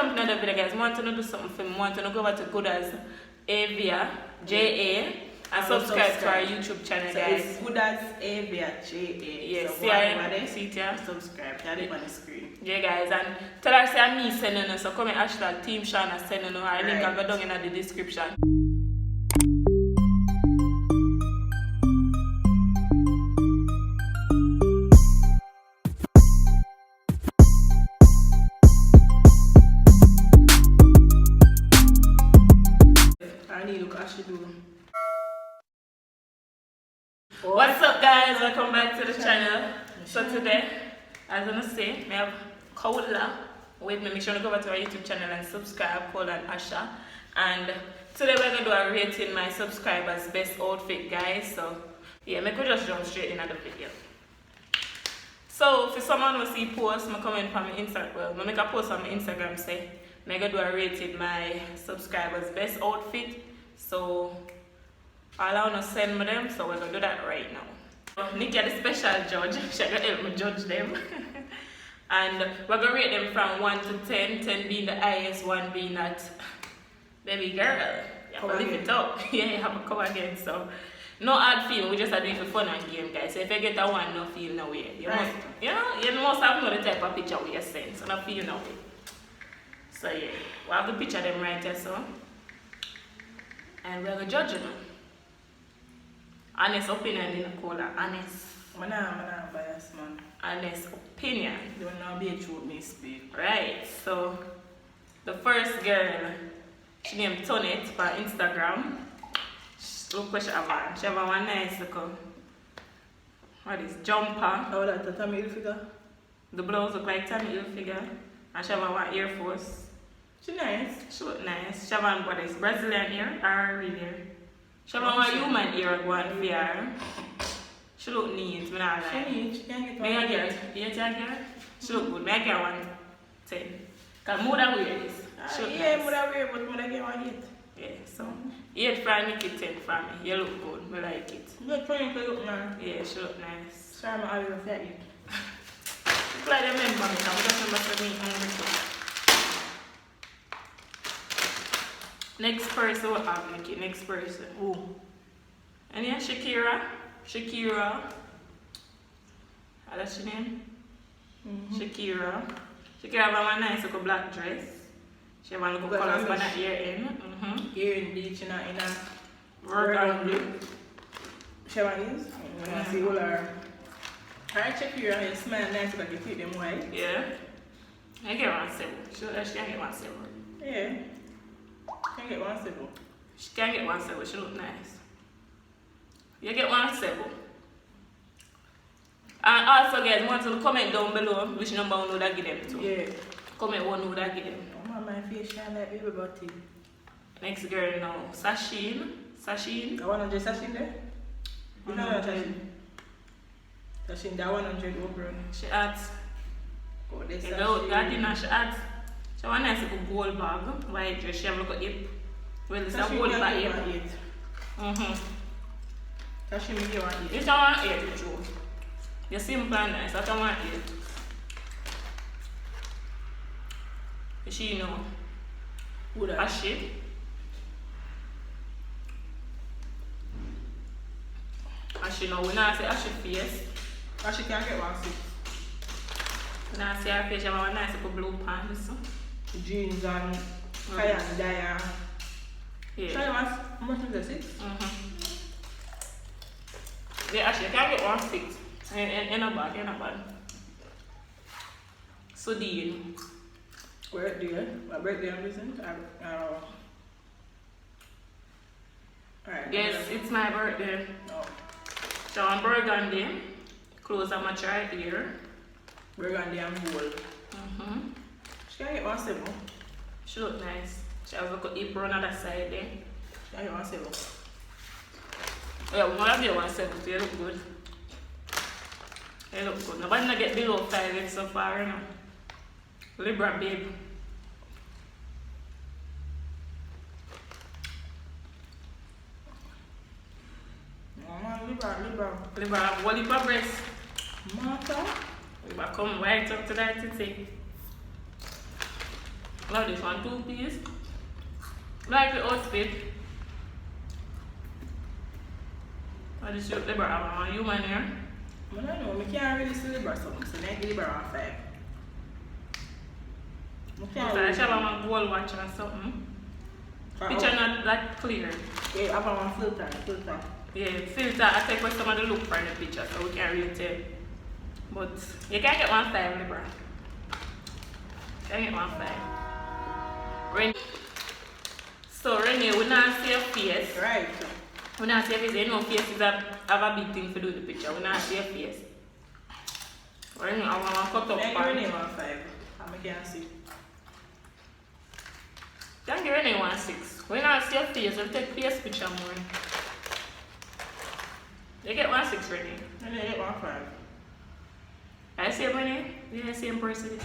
jump into the video, guys, I want to do something for me. I want to go over to Good as Avia, J-A, and subscribe to our YouTube channel, guys. It's Good as Avia, J-A. Yes, so see it here. Subscribe, tell it on the screen. Yeah, guys, and tell us say me sending us, so comment hashtag Team Shawna sending us. Our link will go down in the description. What's up, guys? Welcome back to the channel. So today, as I say, I have Kaula with me. Make sure to go back to our YouTube channel and subscribe, Kaula and Asha. And today we're gonna do a rating my subscribers' best outfit, guys. So yeah, we could just jump straight into the video. So for someone who see posts, I comment from my Instagram. Well, I make a post on my Instagram say I'm gonna do a rating my subscribers' best outfit. So all I want to send me them, so we're going to do that right now. Nikki is the special judge, she's going to help me judge them. And we're going to rate them from 1 to 10, 10 being the highest, 1 being that baby girl. You have to lift it up. Yeah, you have to come again. So, no hard feeling, we just are doing it for fun and game, guys. So if you get a 1, no feel no way. You must, you must have know the type of picture we are sent, so no feel no way. So yeah, we have the picture of them right here, so. And we're going to judge them. Honest opinion in the cola, honest. I'm not biased, man. Honest opinion. You will not be a truth me speak. Right, so the first girl, she named Tonet for Instagram. Look what she have on. She have one nice little, what is jumper. Oh, that's a Tommy Hilfiger? The blouse look like Tommy Hilfiger. And she have one Air Force. She nice. She look nice. She have one, what is Brazilian ear or real ear? She have one human ear one for her. She look neat, I not like. She neat, she can't get one. May I get it? You can get it? She look good. May I get one 10? Because more than wear this. She look yeah, nice. more than wear, but more than get one 8. Yeah, so 8 for Nikki, 10 for me. You look good. I like it. You look trying to look now. Yeah, she look nice. Sorry, I'm not even fat yet. It's like they remember me. I'm just remember me hungry too. Next person we have, Nikki. Next person. Who? And yeah, Shakira. That's your name? Shakira. Shakira have a nice little black dress. She have a little colors for that ear in. Here in beach in a Burgundy. She have these. When I see all her. Alright, Shakira, you smell nice but you keep them white. Yeah. I get one 7. She can get one 7. Yeah. Can get one 7. She can get one 7. She look nice. You get one 7. And also, guys, want to comment down below which number one would I give them to. Yeah. Comment one would I give them. Oh, my face shine like baby body. Next girl now, Sashin. The 100 Sashin there? You know what Sashin? Sashin, that 100 over. She had. Oh, this You know, that dinner she had. She have a nice little gold bag. White dress. She have a little hip. Well, it's a gold bag hip. Sashin, me give one 8. It's a 1 8, true. You're simple and nice. That's a 1 8. She know. Who that? Ashy. Ashy know. We not say Ashy face. Ashy can get one 6. We not say her face. She have a nice little blue pants. Jeans and tie and dye. Yeah. How much is the 6? Yeah, Ashley, can get one 6. In a bag. So deal. Birthday? My birthday I'm listening. Alright. Yes, it's my birthday. Oh. So on burgundy, clothes are much right here. Burgundy and gold. She can get one 7. She look nice. She has a little apron on that side there. She can get one 7. Yeah, we want to get one 7, so you look good. You look good. Nobody not get below 5 so far, you know. Libra, babe. Libra have one Libra breast. Mata? Libra come right up to that titty. Now this one, 2-piece. Like the outfit. I just shoot the bra on human here. I don't know, I can't really see the bra something, so I give the bra 5. I should have one gold watch or something. Picture not that clear. Yeah, I have one filter. Yeah, filter. I take some of the look for the picture so we can't really tell. But you can't get 1 5 Libra. You can't get 1 5. So Renee, we not see your face. Right. We not see your face. You know faces have a big thing to do with the picture. We not see your face. Renee, I want to cut up I part. give Renee 1 5. I can't see. Can't give Renee 1 6. We not see your face. We'll take face picture more. You get 1 6 Renee. Renee get 1 5. I see Renee. You the same person.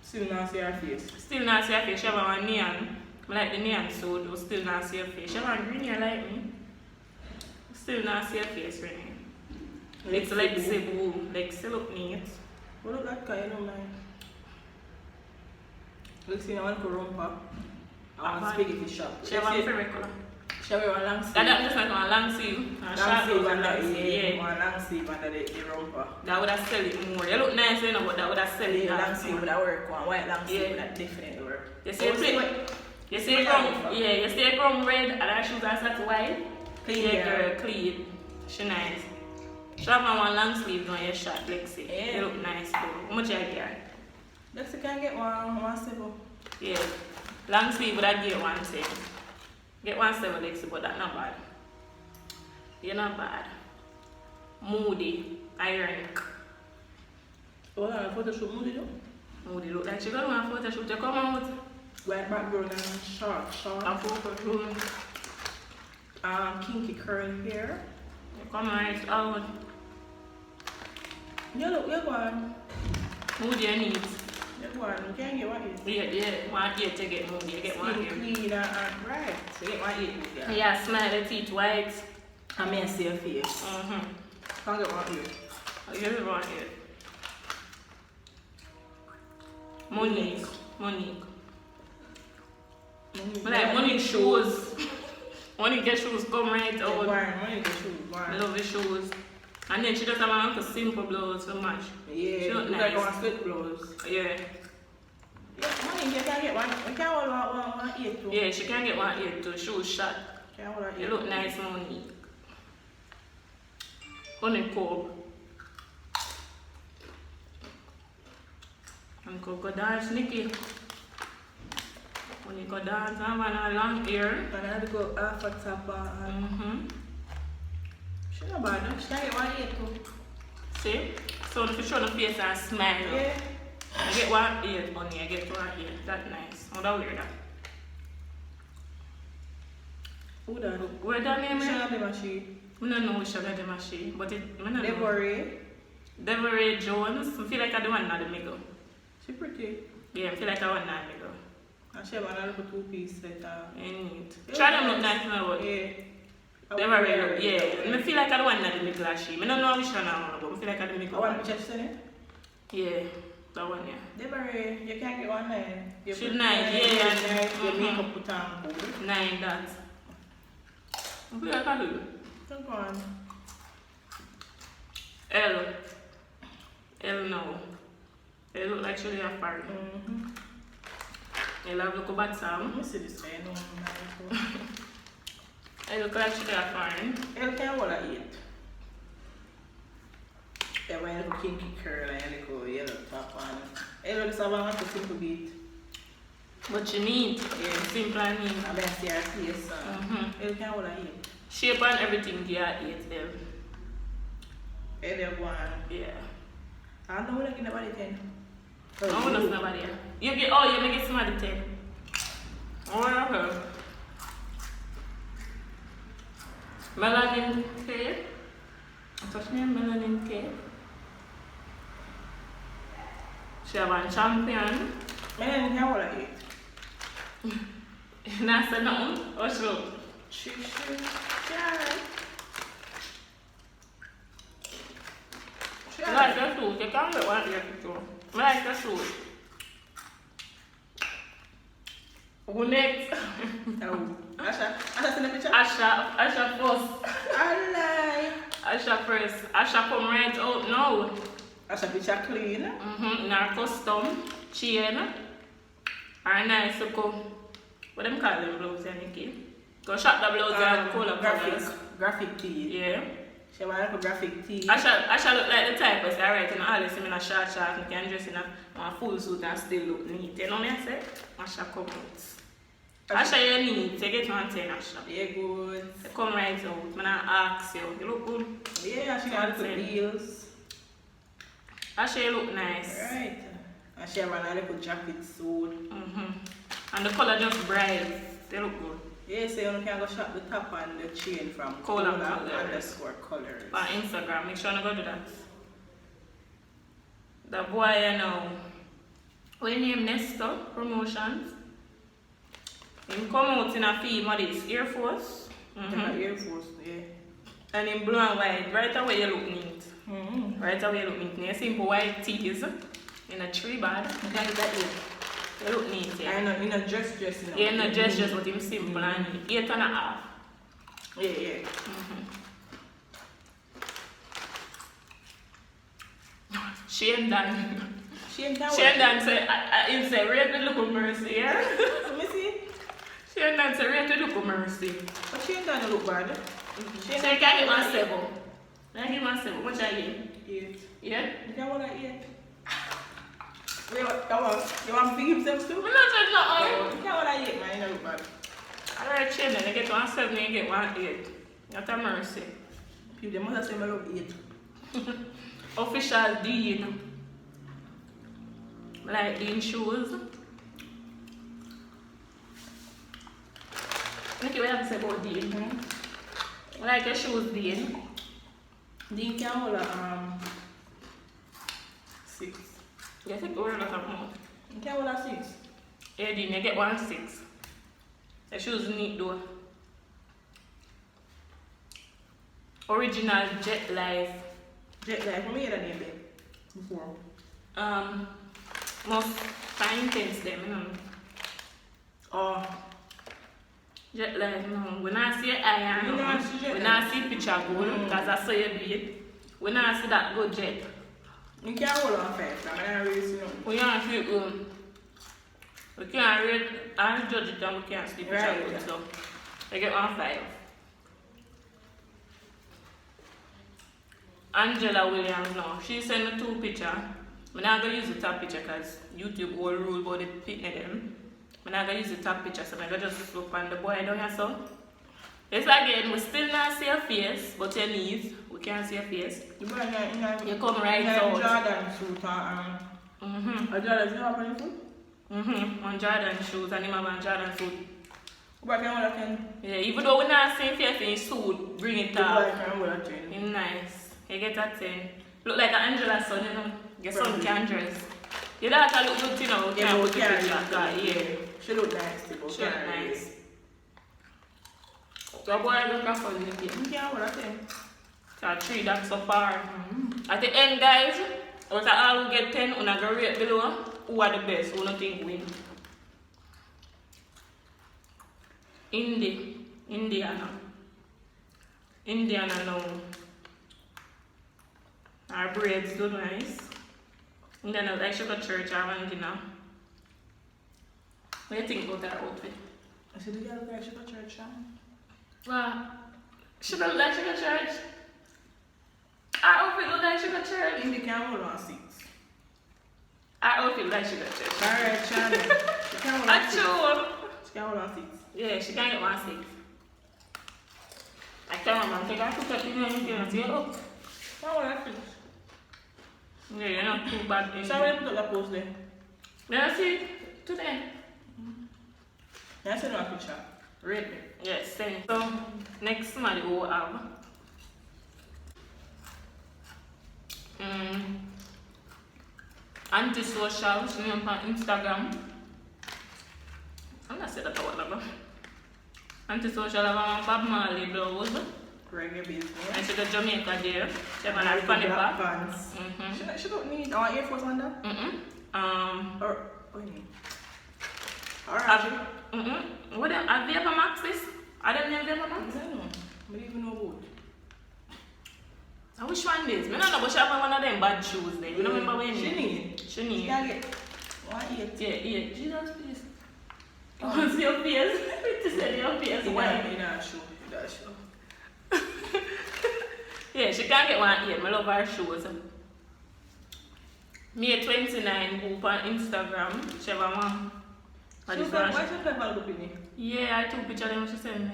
Still not see her face. Still not see your face. She have one neon. I like the neon so though. Still not see your face. She have one green hair like me. Still not see your face Renee. It's like Cebu. Like still look neat. What look like kind of man? Looks in one rumpa. I want spaghetti shop. She have one favorite color. She have one long sleeve. That just like one long sleeve. Long sleeve and long sleeve. one long sleeve under the rumpa. That would have sell it more. You look nice, you know, but that would have sell it. Yeah, long sleeve would have work. One white long sleeve would have definitely work. You see you see from red and her shoes are set white. Clean, yeah, girl, clean. She nice. She have one long sleeve on your shirt, Lexi. Yeah. You look nice though. How much I get? Lexi can get one 7. Yeah. Long sleeve would I get 1 7. Get 1 7 Lexi, but that's not bad. You're not bad. Moody, ironic. Oh, a photo shoot Moody though? Moody look like she got one photo shoot to come out. White background and short. A photo shoot. Kinky curly hair. You come right out. You look, you one. Moody and neat. You one. You can't get one ear. Yeah. 1 8 to get moody. You get 1 Skin 8. clean and right. So you get 1 8 with Yeah, smile the teeth white. I may see your face. Can't get 1 ear. I give it 1 8. Monique. Like Monique shoes. Monique get shoes come right out. Monique get shoes. I love the shoes. And then she just have a simple blouse to match. Yeah, she look nice. nice. Like one split blouse. Yeah. Yeah, Monique, you can get one. You can't hold one 8 too. Yeah, she can get 1 8 too. Shoes shot. Can't hold 1 8. You look nice, Monique. Honeycomb. And go dance, Nikki. When you go dance, I want a long hair. And I had to go half a top on. She not bad, no? She can get 1 8 too. See? So if you show the face and smile, Yeah. I get 1 8 on you, I get 1 8. That's nice. How that weird that? Who done? Where that name She is? not the machine. I don't know which of them machine, but it, I don't know. Deborah. Jones. I feel like I the one in the middle. She pretty. Yeah, I feel like I want in the middle. And she have another 2-piece set. Neat. Try them look nice now, but Yeah. Deborah, yeah. I feel like I the one in the middle actually. I don't know which one I want, but I feel like I the I middle. want to check it. Yeah, that one, yeah. Deborah, you can't get 1 9. You She's put 9, yeah. Your makeup put on cool. 9 that. I feel like I do. Come on. L now. They look like she have party. L have look about Sam. Let me see this guy. No, I look like she have fine. L can't hold 8. Yeah, when you have a kinky curl and you have a yellow top on. L just have a simple beat. But you need. Yeah. Simple and neat. I bet see her face. L can't hold 8. Shape and everything, yeah, 8 L. L have 1. Yeah. I don't know what I can about it 10. I want to nobody. You get, oh, you make it somebody 10. Oh, okay. Melanin K. What's her name? Melanin K. She have one champion. Melanin can't hold 8. Nice nothing. Oh, so. She. I like the shoes. You can't get one here too. I like the shoes. Who next? Oh, Asha. Asha send the picture? Asha first. I lie. Asha first. Asha come right out now. Asha picture clean. In our custom chain. Our nice look. What them call them blouse, Nikki? Go shop the blouse and color colors. Graphic tee. Yeah. She want like a graphic tee. Asha look like the type of I write in all this in a short short. You can dress in a full suit and still look neat. You know what I say? Asha come out. Asha, you need to get one 10, Asha. Yeah, good. You come right out. I'm ask you. You look good. Yeah, she got good heels. Asha, you look nice. Right. And she have a little jacket suit. And the color just bright. They look good. Yeah, so you can go shop the top and the chain from Cola Colors. On Instagram. Make sure you go do that. The boy, you know. What you name Nestor Promotions. Him come out in a theme of this Air Force. Air Force, yeah. And in blue and white, right away you look neat. Right away you look neat. You simple white tees in a tree bag. You can do that here. You look neat, yeah. I know, in a dress, you know. Yeah, in a dress, but him simple and neat. 8.5. Yeah. Shane Dan. Shane Dan say, he say, rate the look of mercy, yeah? Let me see. Shane Dan say, rate the look of mercy. But Shane Dan look bad. So you can give him a 7. Can give him a 7. What are you? 8. Yeah? You can want an 8. You want to feed himself too? I'm not saying no. You can't want an 8, man. You don't look bad. Alright, Shane Dan, you get one 7, you get one 8. That's a mercy. People, they must have said I look 8. Official Dean. Like Dean shoes. Look what I have to say about Dean. Like your shoes, Dean. Dean can hold a 6. You think we're not a more. You can hold a 6. Yeah, Dean, you get 1 6. The shoes neat though. Original Jet Life. Jet Life, what me hear that name there before? Most fine things them, you know. Oh. Jet Life, no. When I see iron, when I see picture gold, because I saw you do it. When I see that good jet. You can't hold on 5, I'm not really see no. We can't see we can't read and judge it and we can't see picture Right, gold, yeah. so I get 1 5. Angela Williams now. She sent me 2 pictures. I'm not going to use the top picture because YouTube will rule about the picnic them. I'm not going to use the top picture, so I'm going to just look on the boy down here. So it's again, we still not see your face, but your knees, we can't see your face. You come right out. Jordan suit and a Jordan, you have on your foot? On Jordan shoes and him have on Jordan suit. But I can't hold a Yeah, even though we not seeing face in his suit, bring it up. a Him nice. You get a 10. Look like an Angela's son, you know. Your son can dress. Your daughter look good, you know. Yeah, Can't put yeah, the picture. Yeah. She look nice, too. She look nice. So boy look at fun again. You can't hold a 10. So 3 that's so far. At the end, guys, out of all who get 10, we're going to rate below who are the best, who don't think win. Indiana now. Our braids do nice. And then I like she got church or one dinner. What do you think about her outfit? I said, do you look like she go church, Shawna? Well, she don't like she go church. Her outfit look like she go church. Indy can't hold on 6. Her outfit like she go church. Alright, Shawna. She can't hold on 6. She can't hold on 6. Yeah, she can get 1 6. I can't remember. Take her picture and you can see her up. Can't hold on 6. Yeah, you're not too bad. So where you put up the post there? Let's see today. I send you a picture. Rate me. Yes, same. So next month we will have antisocial, she name on Instagram. I'm not saying that I want to antisocial have a Bob Marley blouse. Reggae business. And she got Jamaica there. She have a funny black back. pants. She don't need our Air Force on that? Or, what do you mean? Alright. What them? Are Vapor Maxes? Are them named Vapor I Max? don't know. I don't even know about. And which one is? I don't know, but she have one of them bad shoes there. You don't remember when? She She need. can get 180. Yeah. Jesus, please. What's your face? To say your face. Why? In her shoe. That shoe. Yeah, she can't get 1.8. I love her shoes. May 29 group on Instagram. She have one. Why should I have a good Yeah, I took picture of them she sent me.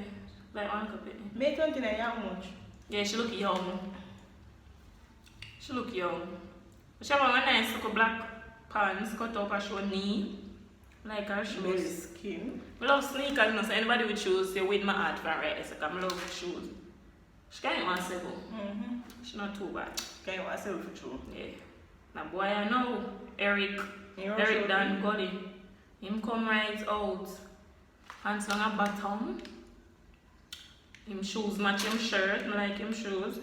Like one copy. May 29, how much? Yeah, she look young. She look young. She have a nice little black pants cut up her show knee. Like her Very shoes. skin. I love sneakers, you know, so anybody with shoes, say with my heart for right. So I love shoes. She can't even say go. She's not too bad. Can you want to sell for true? Yeah. Now boy I know Eric Dan Gully. Him come right out. Pants long a bottom. Him shoes match him shirt. I like him shoes.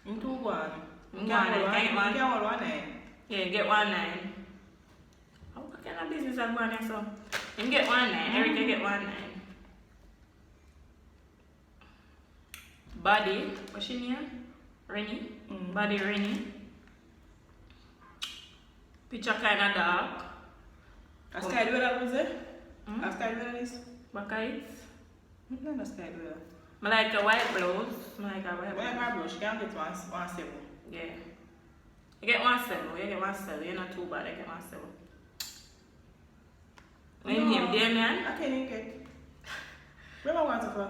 Him 2-1. Can get one. Get one 9. Yeah, get 1.9. What kind of business I'm going there so? Him get 1.9. Eric can get 1.9. Body, what's she name? Rennie. Body Rennie. Picture kinda dark. A sky dweller was it? A sky dweller is? Buckets. Not a sky dweller. I like a white blouse. I like a white When I blouse. have brush, can't get 1.7. Yeah. You get 1.7. You get 1.7. You're not too bad. You get 1.7. When you name Damien? I can't even get. Where am I going to for?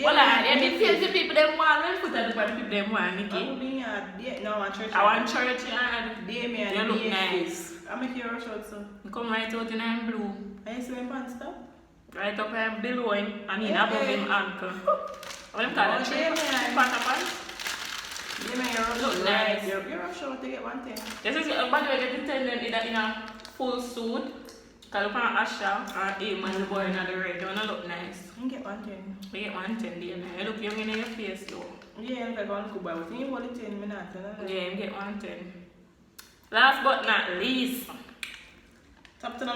Well, I mean, the people them want. When put at the part people them want, I Nikki. will be at no, I church. I want church and Damien. you look nice. I'm a hero short, so. You come right out in I'm blue. I see my pants stuff. Right up him below him and in Yeah. above him ankle. What them call it? Damien. Pants. Damien, you're Look short. nice. You're a short to get one thing. This is by the way, get the tendon in a full suit. Call up on Asha and him and the boy in the red. They wanna look nice. You get one thing. We get 110 there. You look young in your face though. Yeah, I'm going to buy with you. What it 10 minutes? Yeah, you get 110. Last but not least, Tap. Drum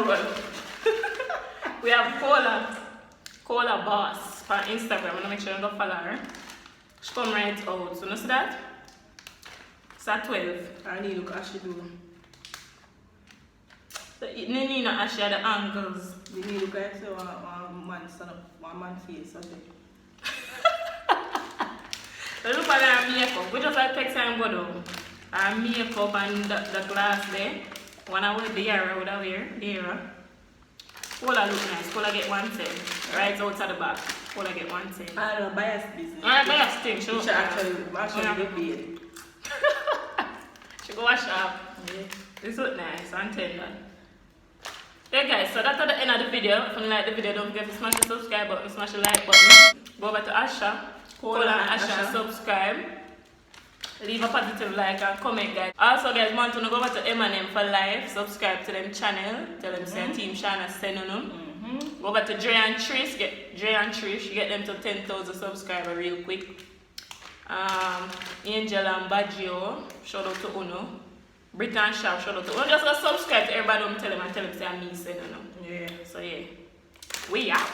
roll. We have Cola Boss on Instagram. I'm gonna make sure you go follow her. She come right out. So you see that? It's at 12. I need to look at she do. You need to actually have the angles. You need to look at so one man stand up, one man face. Okay. So look at her makeup. We just like take time go down. Her makeup and the glass there. When I wear the era, would I wear the era? Cola look nice. Cola get 110. Right outside the back. Cola get 110. I don't know, bias business. Bias thing. She She actually get paid. She go wash up. Yeah. This look nice and tender. Yeah guys, so that's at the end of the video. If you like the video, don't forget to smash the subscribe button, smash the like button. Go over to Asha, Cola and Asha and subscribe. Leave a positive like and comment guys. Also guys, want to go over to M&M for live. Subscribe to them channel. Tell them say Team Shawna sending them. Go over to Dre and Trish. Get Dre and Trish. Get them to 10,000 subscribers real quick. Angel and Baggio. Shout out to Uno. Brit and Sharp. Shout out to Uno. Just go subscribe to everybody. Tell them say I'm me sending them. Yeah. So yeah. We out.